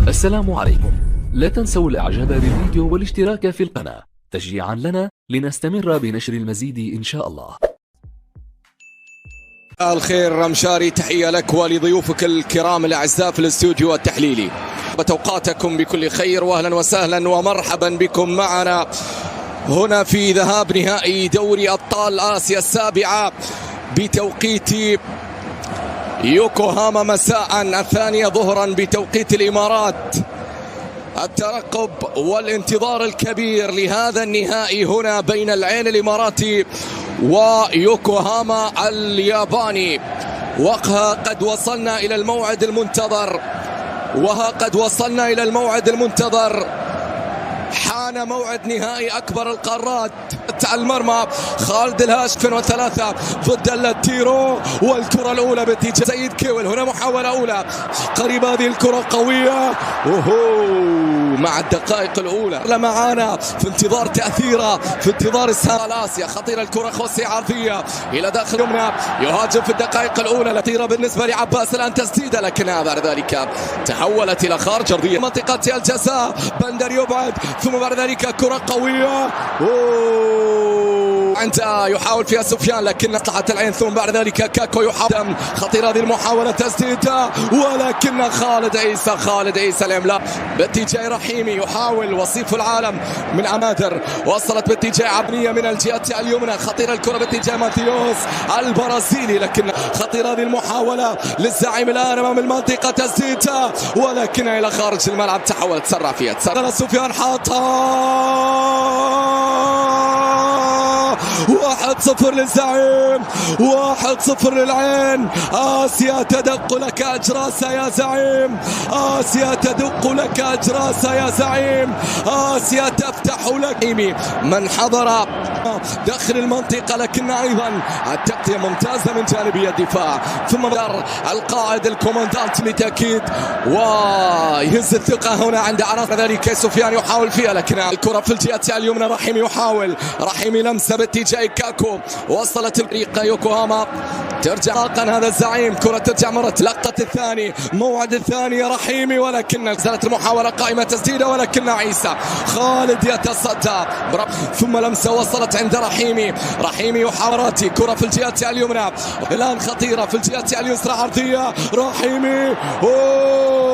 السلام عليكم. لا تنسوا الاعجاب بالفيديو والاشتراك في القناة تشجيعا لنا لنستمر بنشر المزيد ان شاء الله. الخير رمشاري، تحية لك ولضيوفك الكرام الأعزاء في الاستوديو التحليلي. بتوقاتكم بكل خير واهلا وسهلا ومرحبا بكم معنا هنا في ذهاب نهائي دوري أبطال آسيا السابعة بتوقيت يوكوهاما مساء، 2 ظهرا بتوقيت الإمارات. الترقب والانتظار الكبير لهذا النهائي هنا بين العين الإماراتي ويوكوهاما الياباني. وها قد وصلنا إلى الموعد المنتظر، حان موعد نهائي أكبر القارات. المرمى خالد الهاش 2003 ضد اللاتيرو، والكرة الأولى باتجاه سيد كيول. هنا محاولة أولى قريبة، هذه الكرة قوية مع الدقائق الأولى معانا في انتظار تأثيرها، في انتظار آسيا. خطيرة الكرة خوسي، عرضية إلى داخل يمنى، يهاجم في الدقائق الأولى. خطيرة بالنسبة لعباس، الآن تسديدة لكنها بعد ذلك تحولت إلى خارج أرضية منطقة الجزاء. بندر يبعد، ثم بعد ذلك كرة قوية أنت يحاول فيها سفيان لكن مصلحة العين، ثم بعد ذلك كاكو يحاول. خطيرة هذه المحاولة، تسديدة ولكن خالد عيسى الإملاء باتجاه رحيمي، يحاول وصيف العالم من أمادر، وصلت باتجاه عبنية من الجهة اليمنى. خطيرة الكرة باتجاه ماتيوس البرازيلي، لكن خطيرة هذه المحاولة للزعيم الآن أمام المنطقة، تسديدة ولكنها إلى خارج الملعب. تحولت تسرع فيها سفيان حاطها. 1-0 للزعيم، 1-0 للعين. آسيا تدق لك أجراسها يا زعيم، آسيا تدق لك أجراسها يا زعيم، آسيا تفتح لك. من حضر داخل المنطقة، لكن أيضا التغطية ممتازة من جانبي الدفاع. ثم القائد الكوماندانت بالتأكيد، ويهز الثقة هنا عند عناصر ذلك. سفيان يحاول فيها لكن الكرة في الجهة اليمنى. رحيمي يحاول، رحيمي لمسة باتجاه كاكو، وصلت الفريق يوكوهاما. ترجع هذا الزعيم، كرة ترجع مرة. لقطة الثاني، موعد الثاني رحيمي، ولكن زالت المحاولة قائمة، تسديدة ولكن عيسى خالد يتصدى. ثم لمسة وصلت عند رحيمي يحاوراتي، كرة في الجهة اليمنى الآن خطيرة في الجهة اليسرى، عرضية رحيمي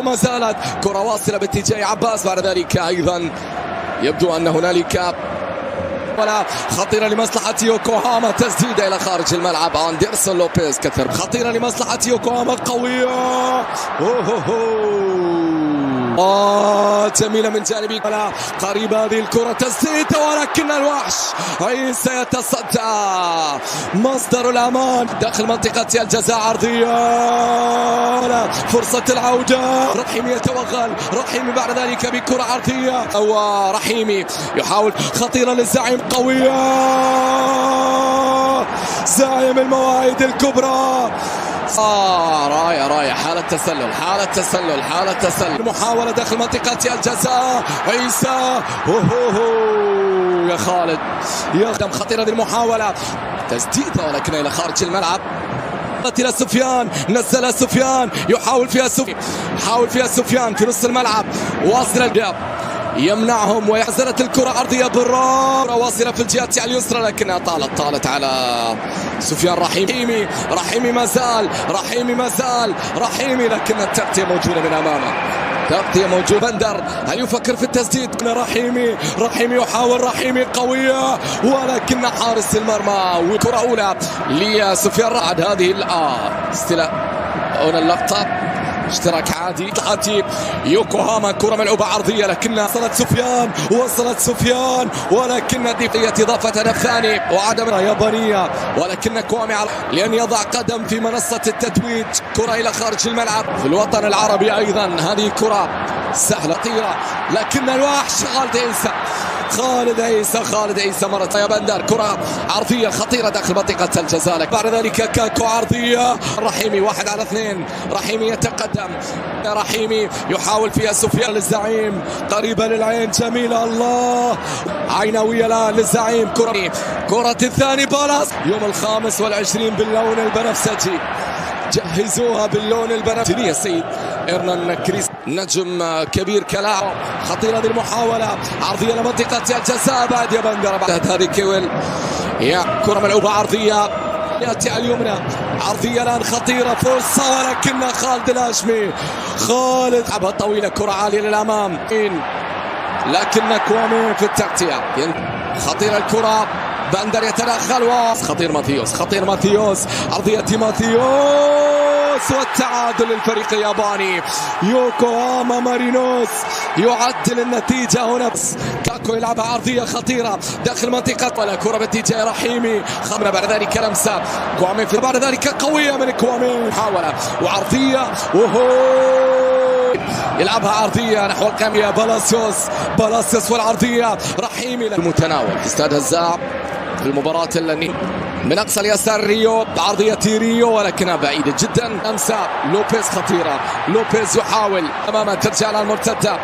ما زالت كرة واصلة باتجاه عباس. بعد ذلك أيضا يبدو أن هنالك ولا خطيرة لمصلحة يوكوهاما، تسديدة إلى خارج الملعب. أندرسون لوبيز كثر، خطيرة لمصلحة يوكوهاما، قوية جميلة من جانبي. قريبة هذه الكرة، تسديدة ولكن الوحش عيسى يتصدى. مصدر الأمان داخل منطقة الجزاء، عرضية فرصة العودة. رحيمي يتوغل، رحيمي بعد ذلك بكرة عرضية، ورحيمي يحاول. خطيرة للزعيم، قوية زعيم المواعيد الكبرى. راية حالة تسلل. محاولة داخل منطقة الجزاء، عيسى يا خالد يخدم. خطيرة هذه المحاولة، تسديدة ولكن إلى خارج الملعب. إلى سفيان، نزلها سفيان، يحاول فيها سفيان في نص الملعب، واصل الجاب يمنعهم، ويعزلت الكرة عرضية بالراس، واصلة في الجهة اليسرى لكنها طالت على سفيان. رحيمي ما زال رحيمي لكن التغطية موجودة من أمامه، تغطية موجودة. بندر هل يفكر في التسديد؟ رحيمي يحاول، رحيمي قوية ولكن حارس المرمى. وكرة أولى لسفيان رعد، هذه استلاء هنا اللقطة، اشتراك عادي. يوكوهاما كرة ملعوبة عرضية لكنها وصلت سفيان ولكن دفعية إضافة هدف ثاني وعدم يابانية، ولكن كوامي لأن يضع قدم في منصة التتويج. كرة إلى خارج الملعب في الوطن العربي أيضا، هذه كرة سهلة طيرة لكن الوحش خالد عيسى مرة يا بندر. كرة عرضية خطيرة داخل منطقة الجزاء، بعد ذلك كاكو عرضية. رحيمي 1 على 2، رحيمي يتقدم، رحيمي يحاول فيها سفيان للزعيم، قريبة للعين، جميلة الله، عينوية الآن للزعيم. كرة الثاني بالاس، يوم 25 باللون البنفسجي، جهزوها باللون البنفسجي. السيد إرنان كريس نجم كبير كلاعب. خطيرة هذه المحاولة، عرضية لمنطقة الجزاء بعد يا بندر. بعد هذه كيويل، يا كرة ملعوبة عرضية يأتي على اليمنى، عرضية الآن خطيرة، فرصة ولكن خالد الهاشمي، خالد لعبها طويلة، كرة عالية للأمام، لكن كوامي في التغطية. خطيرة الكرة، بندر يتدخل، خطير ماتيوس، خطير ماتيوس، عرضية ماتيوس، والتعادل للفريق الياباني. يوكوهاما مارينوس يعدل النتيجة هنا. كاكو يلعبها عرضية خطيرة داخل منطقة، ولا كرة باتجاه رحيمي، خمرة بعد ذلك لمسة كوامي، بعد ذلك قوية من كوامي، محاولة وعرضية، يلعبها عرضية نحو القمية، بالاسيوس والعرضية رحيمي المتناول في استاد هزاع في المباراة اللي من أقصى اليسار. ريو، عرضية ريو ولكنها بعيدة جدا. لمسة لوبيز خطيرة، لوبيز يحاول أمامها، ترجع على المرتدة،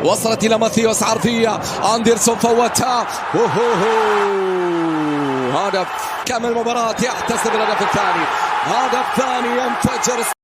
وصلت إلى ماثيوس، عرضية أندرسون فوتها، هدف كامل المباراة، يحتسب الهدف الثاني، هدف ثاني ينفجر.